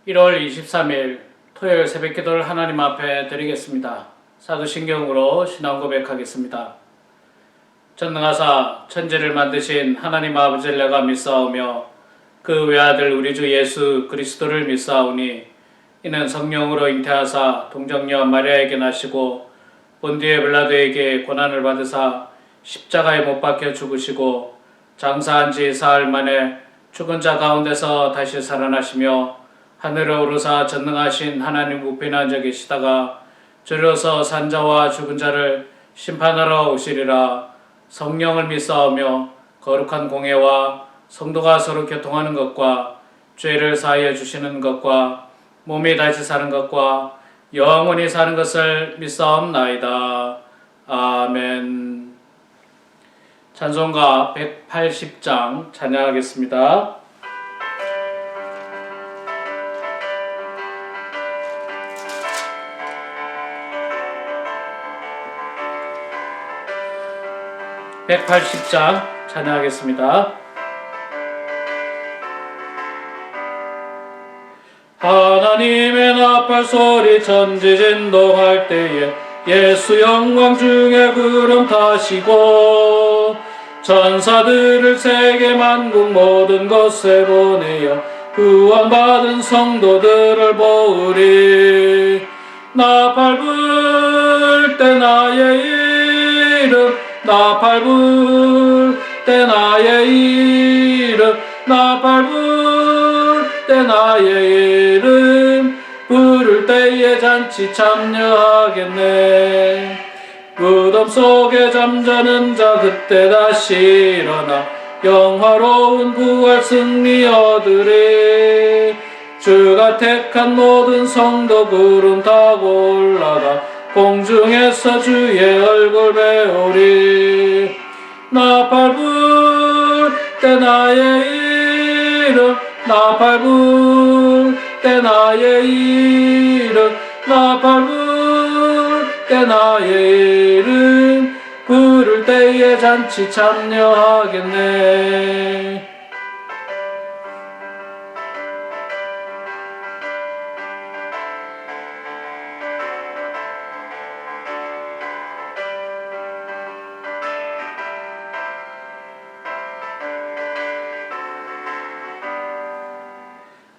1월 23일 토요일 새벽기도를 하나님 앞에 드리겠습니다. 사도신경으로 신앙 고백하겠습니다. 전능하사 천지를 만드신 하나님 아버지를 내가 믿사오며 그 외아들 우리 주 예수 그리스도를 믿사오니 이는 성령으로 잉태하사 동정녀 마리아에게 나시고 본디에 빌라도에게 고난을 받으사 십자가에 못 박혀 죽으시고 장사한 지 사흘 만에 죽은 자 가운데서 다시 살아나시며 하늘에 오르사 전능하신 하나님 우편에 앉아 계시다가 줄여서 산자와 죽은 자를 심판하러 오시리라. 성령을 믿사오며 거룩한 공예와 성도가 서로 교통하는 것과 죄를 사하여 주시는 것과 몸이 다시 사는 것과 영원히 사는 것을 믿사옵나이다. 아멘. 찬송가 180장 찬양하겠습니다. (180장) 찬양하겠습니다. 하나님의 나팔소리 천지 진동할 때에 예수 영광 중에 구름 타시고 천사들을 세계 만국 모든 곳에 보내어 구원받은 성도들을 보으리. 나팔 불 때 나의 이름 나팔 불 때 나의 이름 나팔 불 때 나의 이름 부를 때에 잔치 참여하겠네. 무덤 속에 잠자는 자 그때 다시 일어나 영화로운 부활 승리 얻으리. 주가 택한 모든 성도 구름 타고 올라가 공중에서 주의 얼굴 배우리. 나팔 불 때 나의 이름 나팔 불 때 나의 이름 나팔 불 때 나의 이름 부를 때에 잔치 참여하겠네.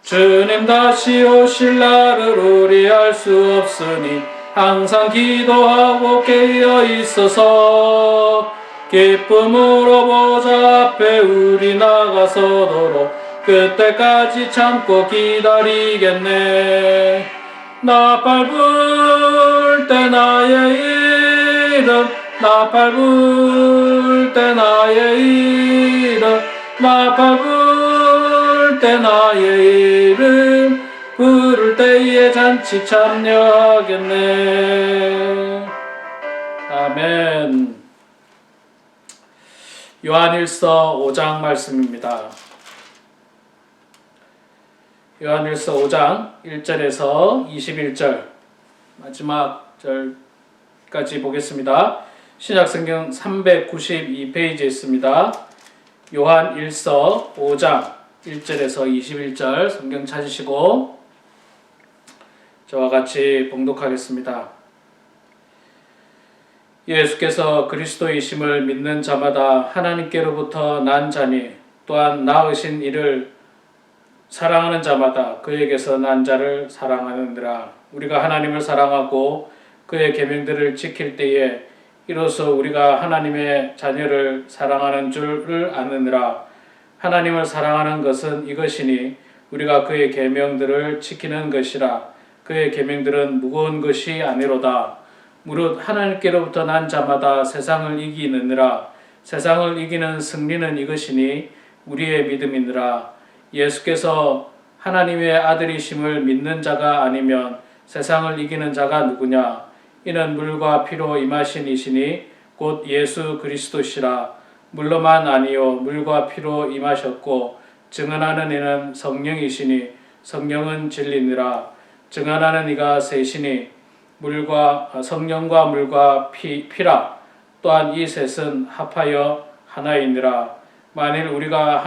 주님 다시 오실 날을 우리 알 수 없으니 항상 기도하고 깨어 있어서 기쁨으로 보좌 앞에 우리 나가서도록 그때까지 참고 기다리겠네. 나팔 불 때 나의 이름 나팔 불 때 나의 이름 나팔 불 때 나의 이름 부를 때에 잔치 참여하겠네. 아멘. 요한일서 5장 말씀입니다. 요한일서 5장 1절에서 21절 마지막 절까지 보겠습니다. 신약성경 392페이지에 있습니다. 요한일서 5장 1절에서 21절 성경 찾으시고 저와 같이 봉독하겠습니다. 예수께서 그리스도이심을 믿는 자마다 하나님께로부터 난 자니 또한 낳으신 이를 사랑하는 자마다 그에게서 난 자를 사랑하느니라. 우리가 하나님을 사랑하고 그의 계명들을 지킬 때에 이로써 우리가 하나님의 자녀를 사랑하는 줄을 아느니라. 하나님을 사랑하는 것은 이것이니 우리가 그의 계명들을 지키는 것이라. 그의 계명들은 무거운 것이 아니로다. 무릇 하나님께로부터 난 자마다 세상을 이기느니라. 세상을 이기는 승리는 이것이니 우리의 믿음이니라. 예수께서 하나님의 아들이심을 믿는 자가 아니면 세상을 이기는 자가 누구냐? 이는 물과 피로 임하신 이시니 곧 예수 그리스도시라. 물로만 아니요 물과 피로 임하셨고 증언하는 이는 성령이시니 성령은 진리니라. 증언하는 이가 셋이니 성령과 물과 피라. 또한 이 셋은 합하여 하나이니라. 만일 우리가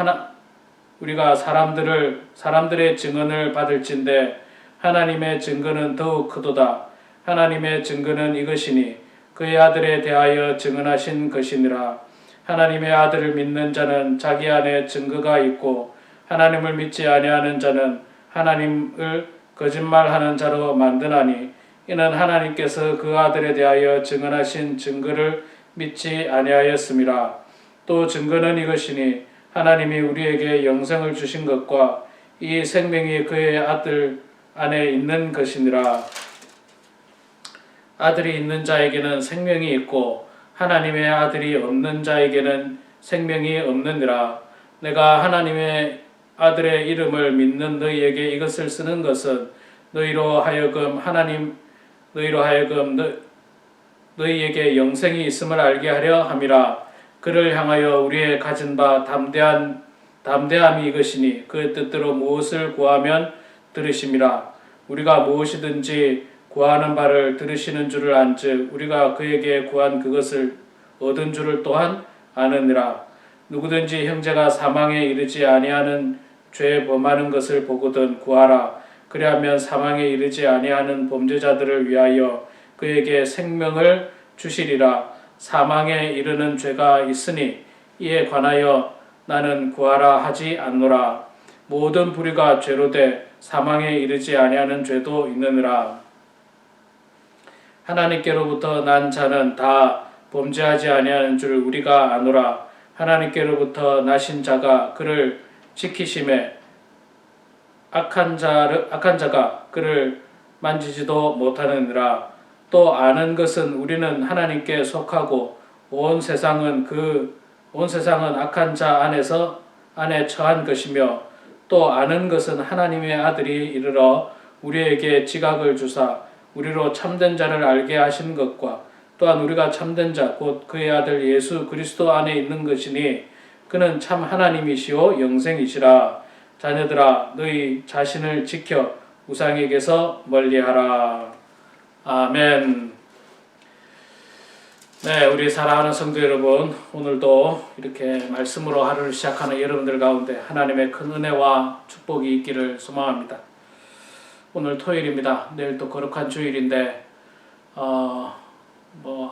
우리가 사람들의 증언을 받을진대 하나님의 증거는 더욱 크도다. 하나님의 증거는 이것이니 그의 아들에 대하여 증언하신 것이니라. 하나님의 아들을 믿는 자는 자기 안에 증거가 있고 하나님을 믿지 아니하는 자는 하나님을 거짓말하는 자로 만드나니 이는 하나님께서 그 아들에 대하여 증언하신 증거를 믿지 아니하였음이라. 또 증거는 이것이니 하나님이 우리에게 영생을 주신 것과 이 생명이 그의 아들 안에 있는 것이니라. 아들이 있는 자에게는 생명이 있고 하나님의 아들이 없는 자에게는 생명이 없느니라. 내가 하나님의 아들의 이름을 믿는 너희에게 이것을 쓰는 것은 너희로 하여금 너희에게 영생이 있음을 알게 하려 함이라. 그를 향하여 우리의 가진 바 담대함이 이것이니 그의 뜻대로 무엇을 구하면 들으심이라. 우리가 무엇이든지 구하는 바를 들으시는 줄을 안즉 우리가 그에게 구한 그것을 얻은 줄을 또한 아느니라. 누구든지 형제가 사망에 이르지 아니하는 죄 범하는 것을 보거든 구하라. 그리하면 사망에 이르지 아니하는 범죄자들을 위하여 그에게 생명을 주시리라. 사망에 이르는 죄가 있으니 이에 관하여 나는 구하라 하지 않노라. 모든 불의가 죄로 돼 사망에 이르지 아니하는 죄도 있느니라. 하나님께로부터 난 자는 다 범죄하지 아니하는 줄 우리가 아노라. 하나님께로부터 나신 자가 그를 지키심에 악한 자가 그를 만지지도 못하느니라. 또 아는 것은 우리는 하나님께 속하고 온 세상은 악한 자 안에 처한 것이며 또 아는 것은 하나님의 아들이 이르러 우리에게 지각을 주사 우리로 참된 자를 알게 하신 것과 또한 우리가 참된 자 곧 그의 아들 예수 그리스도 안에 있는 것이니 그는 참 하나님이시오 영생이시라. 자녀들아 너희 자신을 지켜 우상에게서 멀리하라. 아멘. 네, 우리 사랑하는 성도 여러분, 오늘도 이렇게 말씀으로 하루를 시작하는 여러분들 가운데 하나님의 큰 은혜와 축복이 있기를 소망합니다. 오늘 토요일입니다. 내일 또 거룩한 주일인데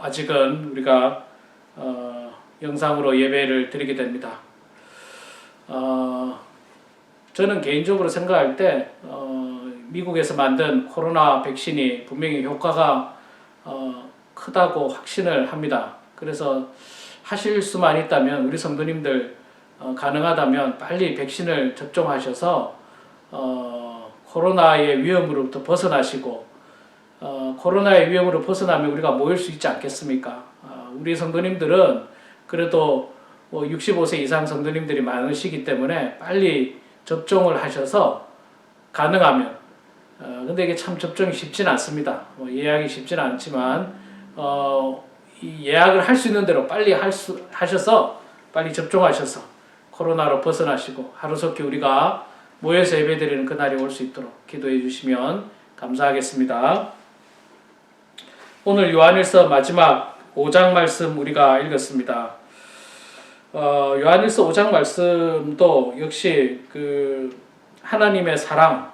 아직은 우리가 영상으로 예배를 드리게 됩니다. 저는 개인적으로 생각할 때 미국에서 만든 코로나 백신이 분명히 효과가 크다고 확신을 합니다. 그래서 하실 수만 있다면 우리 성도님들 가능하다면 빨리 백신을 접종하셔서 코로나의 위험으로부터 벗어나시고 코로나의 위험으로 벗어나면 우리가 모일 수 있지 않겠습니까? 우리 성도님들은 그래도 65세 이상 성도님들이 많으시기 때문에 빨리 접종을 하셔서 가능하면 근데 이게 참 접종이 쉽진 않습니다. 예약이 쉽진 않지만 이 예약을 할 수 있는 대로 빨리 하셔서 빨리 접종하셔서 코로나로 벗어나시고 하루속히 우리가 모여서 예배드리는 그날이 올 수 있도록 기도해 주시면 감사하겠습니다. 오늘 요한일서 마지막 5장 말씀 우리가 읽었습니다. 요한일서 5장 말씀도 역시 그 하나님의 사랑에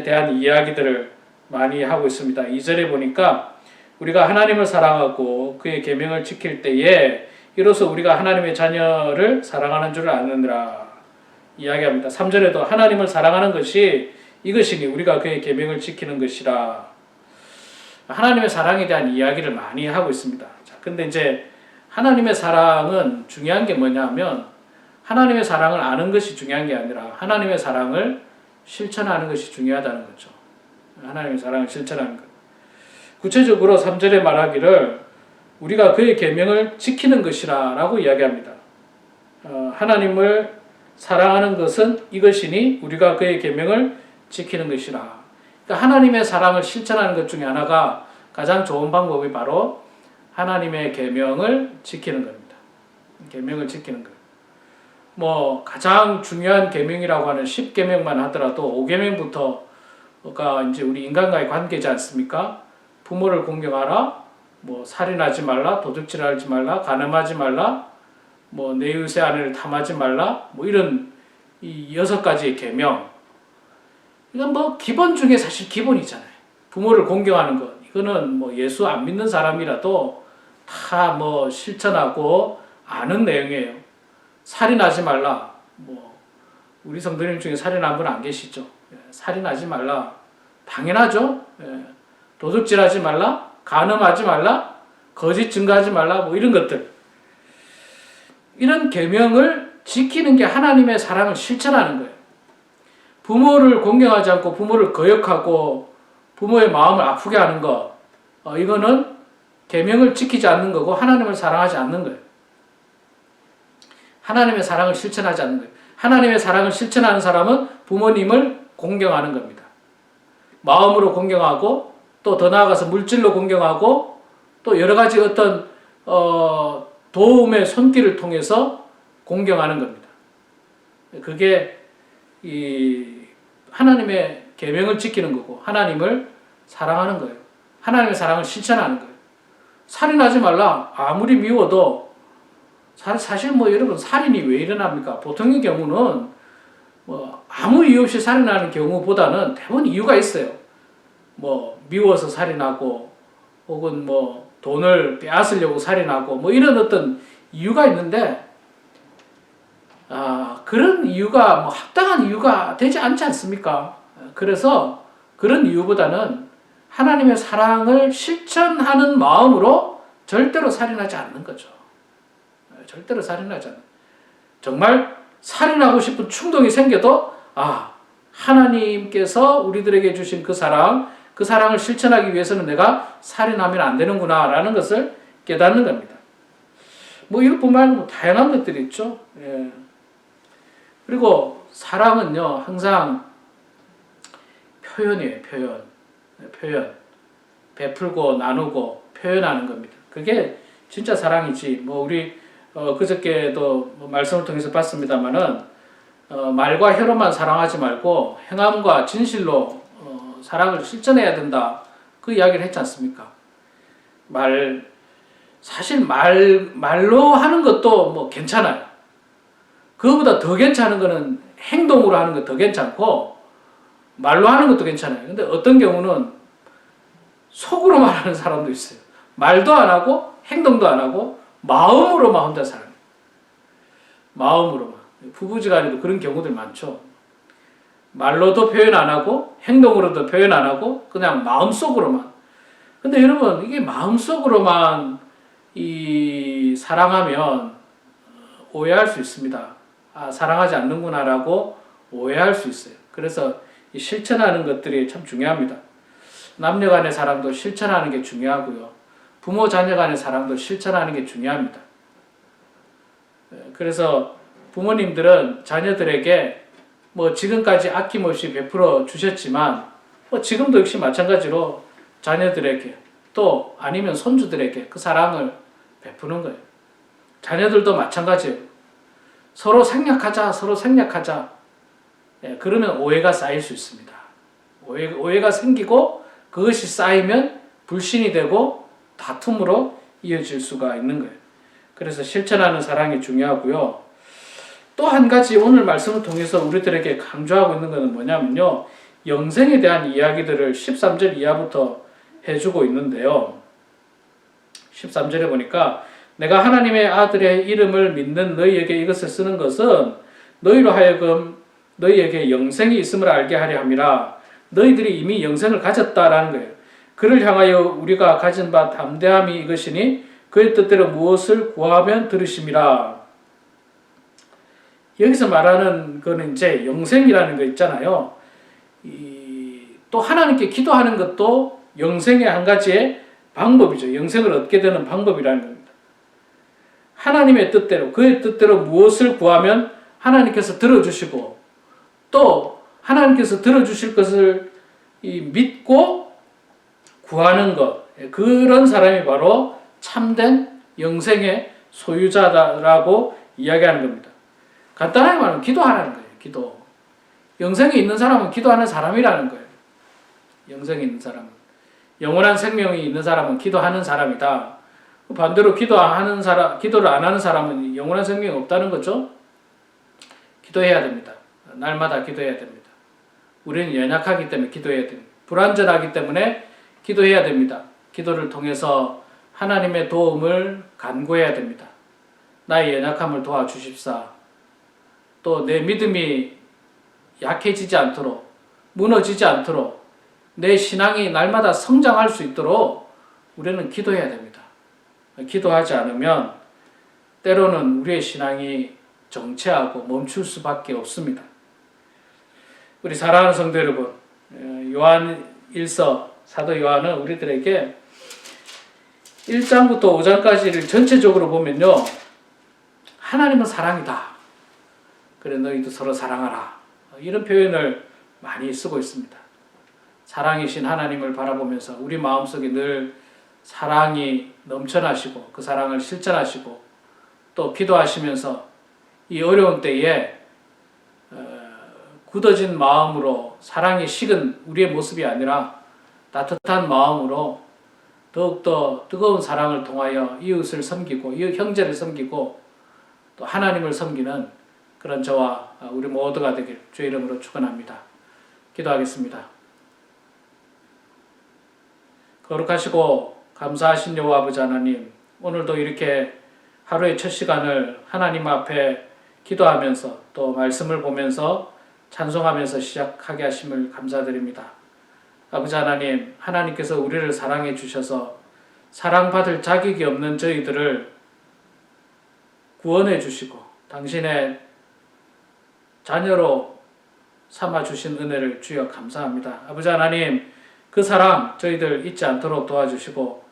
대한 이야기들을 많이 하고 있습니다. 2절에 보니까 우리가 하나님을 사랑하고 그의 계명을 지킬 때에 이로써 우리가 하나님의 자녀를 사랑하는 줄을 아느니라 이야기합니다. 3절에도 하나님을 사랑하는 것이 이것이니 우리가 그의 계명을 지키는 것이라. 하나님의 사랑에 대한 이야기를 많이 하고 있습니다. 자, 근데 이제 하나님의 사랑은 중요한 게 뭐냐면 하나님의 사랑을 아는 것이 중요한 게 아니라 하나님의 사랑을 실천하는 것이 중요하다는 거죠. 하나님의 사랑을 실천하는 것. 구체적으로 3절에 말하기를 우리가 그의 계명을 지키는 것이라 라고 이야기합니다. 하나님을 사랑하는 것은 이것이니 우리가 그의 계명을 지키는 것이라. 그러니까 하나님의 사랑을 실천하는 것 중에 하나가 가장 좋은 방법이 바로 하나님의 계명을 지키는 겁니다. 계명을 지키는 것. 가장 중요한 계명이라고 하는 10계명만 하더라도 5계명부터가 이제 우리 인간과의 관계지 않습니까? 부모를 공경하라, 살인하지 말라, 도둑질하지 말라, 간음하지 말라, 뭐 내 이웃의 아내를 탐하지 말라, 뭐 이런 이 6가지의 계명. 이건 뭐 기본 중에 사실 기본이잖아요. 부모를 공경하는 것. 이거는 뭐 예수 안 믿는 사람이라도 다 뭐 실천하고 아는 내용이에요. 살인하지 말라. 뭐 우리 성도님 중에 살인한 분 안 계시죠? 살인하지 말라. 당연하죠. 도둑질하지 말라. 간음하지 말라. 거짓 증거하지 말라. 뭐 이런 것들. 이런 계명을 지키는 게 하나님의 사랑을 실천하는 거예요. 부모를 공경하지 않고 부모를 거역하고 부모의 마음을 아프게 하는 거, 이거는 계명을 지키지 않는 거고 하나님을 사랑하지 않는 거예요. 하나님의 사랑을 실천하지 않는 거예요. 하나님의 사랑을 실천하는 사람은 부모님을 공경하는 겁니다. 마음으로 공경하고 또 더 나아가서 물질로 공경하고 또 여러 가지 어떤 도움의 손길을 통해서 공경하는 겁니다. 그게 이 하나님의 계명을 지키는 거고 하나님을 사랑하는 거예요. 하나님의 사랑을 실천하는 거예요. 살인하지 말라. 아무리 미워도 사실 뭐 여러분 살인이 왜 일어납니까? 보통의 경우는 뭐 아무 이유 없이 살인하는 경우보다는 대부분 이유가 있어요. 뭐 미워서 살인하고 혹은 뭐 돈을 빼앗으려고 살인하고 뭐 이런 어떤 이유가 있는데 그런 이유가 뭐 합당한 이유가 되지 않지 않습니까? 그래서 그런 이유보다는 하나님의 사랑을 실천하는 마음으로 절대로 살인하지 않는 거죠. 절대로 살인하지 않는. 정말 살인하고 싶은 충동이 생겨도 하나님께서 우리들에게 주신 그 사랑을 실천하기 위해서는 내가 살인하면 안 되는구나 라는 것을 깨닫는 겁니다. 뭐 이것뿐만 아니고 다양한 것들이 있죠. 예. 그리고 사랑은요 항상 표현이에요. 표현. 베풀고 나누고 표현하는 겁니다. 그게 진짜 사랑이지. 뭐 우리 그저께도 뭐 말씀을 통해서 봤습니다만은 말과 혀로만 사랑하지 말고 행함과 진실로 사랑을 실천해야 된다. 그 이야기를 했지 않습니까? 사실 말로 하는 것도 뭐 괜찮아요. 그거보다 더 괜찮은 거는 행동으로 하는 거 더 괜찮고 말로 하는 것도 괜찮아요. 근데 어떤 경우는 속으로만 하는 사람도 있어요. 말도 안 하고 행동도 안 하고 마음으로만 혼자 살아요. 마음으로만. 부부지간에도 그런 경우들 많죠. 말로도 표현 안 하고 행동으로도 표현 안 하고 그냥 마음속으로만. 근데 여러분 이게 마음속으로만 사랑하면 오해할 수 있습니다. 사랑하지 않는구나라고 오해할 수 있어요. 그래서 이 실천하는 것들이 참 중요합니다. 남녀 간의 사랑도 실천하는 게 중요하고요. 부모 자녀 간의 사랑도 실천하는 게 중요합니다. 그래서 부모님들은 자녀들에게 뭐 지금까지 아낌없이 베풀어 주셨지만 뭐 지금도 역시 마찬가지로 자녀들에게 또 아니면 손주들에게 그 사랑을 베푸는 거예요. 자녀들도 마찬가지예요. 서로 생략하자. 그러면 오해가 쌓일 수 있습니다. 오해가 생기고 그것이 쌓이면 불신이 되고 다툼으로 이어질 수가 있는 거예요. 그래서 실천하는 사랑이 중요하고요. 또 한 가지 오늘 말씀을 통해서 우리들에게 강조하고 있는 것은 뭐냐면요. 영생에 대한 이야기들을 13절 이하부터 해주고 있는데요. 13절에 보니까 내가 하나님의 아들의 이름을 믿는 너희에게 이것을 쓰는 것은 너희로 하여금 너희에게 영생이 있음을 알게 하려 함이라. 너희들이 이미 영생을 가졌다라는 거예요. 그를 향하여 우리가 가진 바 담대함이 이것이니 그의 뜻대로 무엇을 구하면 들으심이라. 여기서 말하는 거는 이제 영생이라는 거 있잖아요. 또 하나님께 기도하는 것도 영생의 한 가지의 방법이죠. 영생을 얻게 되는 방법이라는 겁니다. 하나님의 뜻대로 그의 뜻대로 무엇을 구하면 하나님께서 들어주시고 또 하나님께서 들어주실 것을 믿고 구하는 것, 그런 사람이 바로 참된 영생의 소유자라고 이야기하는 겁니다. 간단하게 말하면 기도하라는 거예요. 기도. 영생이 있는 사람은 기도하는 사람이라는 거예요. 영생이 있는 사람은. 영원한 생명이 있는 사람은 기도하는 사람이다. 반대로 기도를 안 하는 사람은 영원한 생명이 없다는 거죠. 기도해야 됩니다. 날마다 기도해야 됩니다. 우리는 연약하기 때문에 기도해야 됩니다. 불완전하기 때문에 기도해야 됩니다. 기도를 통해서 하나님의 도움을 간구해야 됩니다. 나의 연약함을 도와주십사. 또 내 믿음이 약해지지 않도록, 무너지지 않도록, 내 신앙이 날마다 성장할 수 있도록 우리는 기도해야 됩니다. 기도하지 않으면 때로는 우리의 신앙이 정체하고 멈출 수밖에 없습니다. 우리 사랑하는 성도 여러분, 요한 1서 사도 요한은 우리들에게 1장부터 5장까지를 전체적으로 보면요, 하나님은 사랑이다. 그래 너희도 서로 사랑하라. 이런 표현을 많이 쓰고 있습니다. 사랑이신 하나님을 바라보면서 우리 마음속에 늘 사랑이 넘쳐나시고 그 사랑을 실천하시고 또 기도하시면서 이 어려운 때에 굳어진 마음으로 사랑이 식은 우리의 모습이 아니라 따뜻한 마음으로 더욱더 뜨거운 사랑을 통하여 이웃을 섬기고 이웃 형제를 섬기고 또 하나님을 섬기는 그런 저와 우리 모두가 되길 주의 이름으로 축원합니다. 기도하겠습니다. 거룩하시고 감사하신 여호와 아버지 하나님, 오늘도 이렇게 하루의 첫 시간을 하나님 앞에 기도하면서 또 말씀을 보면서 찬송하면서 시작하게 하심을 감사드립니다. 아버지 하나님, 하나님께서 우리를 사랑해 주셔서 사랑받을 자격이 없는 저희들을 구원해 주시고 당신의 자녀로 삼아 주신 은혜를 주여 감사합니다. 아버지 하나님, 그 사랑 저희들 잊지 않도록 도와주시고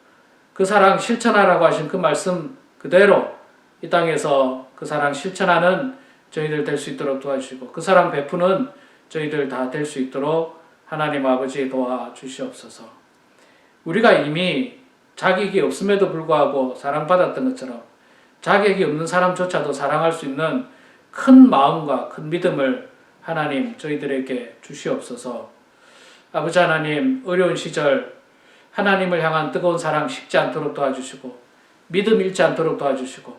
그 사랑 실천하라고 하신 그 말씀 그대로 이 땅에서 그 사랑 실천하는 저희들 될 수 있도록 도와주시고 그 사랑 베푸는 저희들 다 될 수 있도록 하나님 아버지 도와주시옵소서. 우리가 이미 자격이 없음에도 불구하고 사랑받았던 것처럼 자격이 없는 사람조차도 사랑할 수 있는 큰 마음과 큰 믿음을 하나님 저희들에게 주시옵소서. 아버지 하나님, 어려운 시절 하나님을 향한 뜨거운 사랑 식지 않도록 도와주시고 믿음 잃지 않도록 도와주시고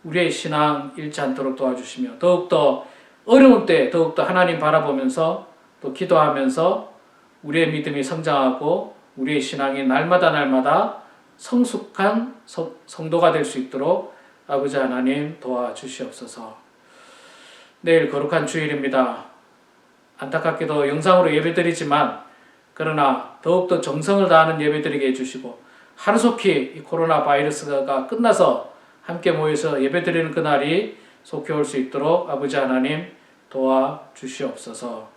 우리의 신앙 잃지 않도록 도와주시며 더욱더 어려운 때 더욱더 하나님 바라보면서 또 기도하면서 우리의 믿음이 성장하고 우리의 신앙이 날마다 성숙한 성도가 될 수 있도록 아버지 하나님 도와주시옵소서. 내일 거룩한 주일입니다. 안타깝게도 영상으로 예배드리지만 그러나 더욱더 정성을 다하는 예배드리게 해주시고 하루속히 이 코로나 바이러스가 끝나서 함께 모여서 예배드리는 그날이 속히 올 수 있도록 아버지 하나님 도와주시옵소서.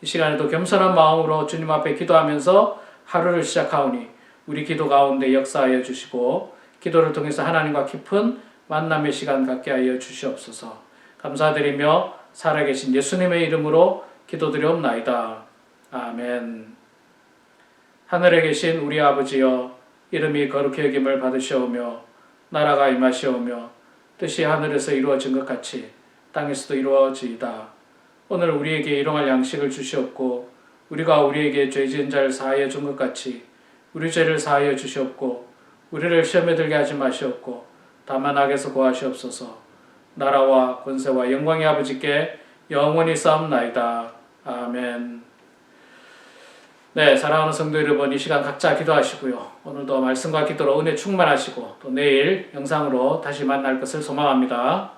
이 시간에도 겸손한 마음으로 주님 앞에 기도하면서 하루를 시작하오니 우리 기도 가운데 역사하여 주시고 기도를 통해서 하나님과 깊은 만남의 시간 갖게 하여 주시옵소서. 감사드리며 살아계신 예수님의 이름으로 기도드리옵나이다. 아멘. 하늘에 계신 우리 아버지여, 이름이 거룩히 여김을 받으시오며 나라가 임하시오며 뜻이 하늘에서 이루어진 것 같이 땅에서도 이루어지이다. 오늘 우리에게 일용할 양식을 주시옵고 우리가 우리에게 죄 지은 자를 사하여 준 것 같이 우리 죄를 사하여 주시옵고 우리를 시험에 들게 하지 마시옵고 다만 악에서 구하시옵소서. 나라와 권세와 영광의 아버지께 영원히 싸움나이다. 아멘. 네, 사랑하는 성도 여러분, 이 시간 각자 기도하시고요. 오늘도 말씀과 기도로 은혜 충만하시고 또 내일 영상으로 다시 만날 것을 소망합니다.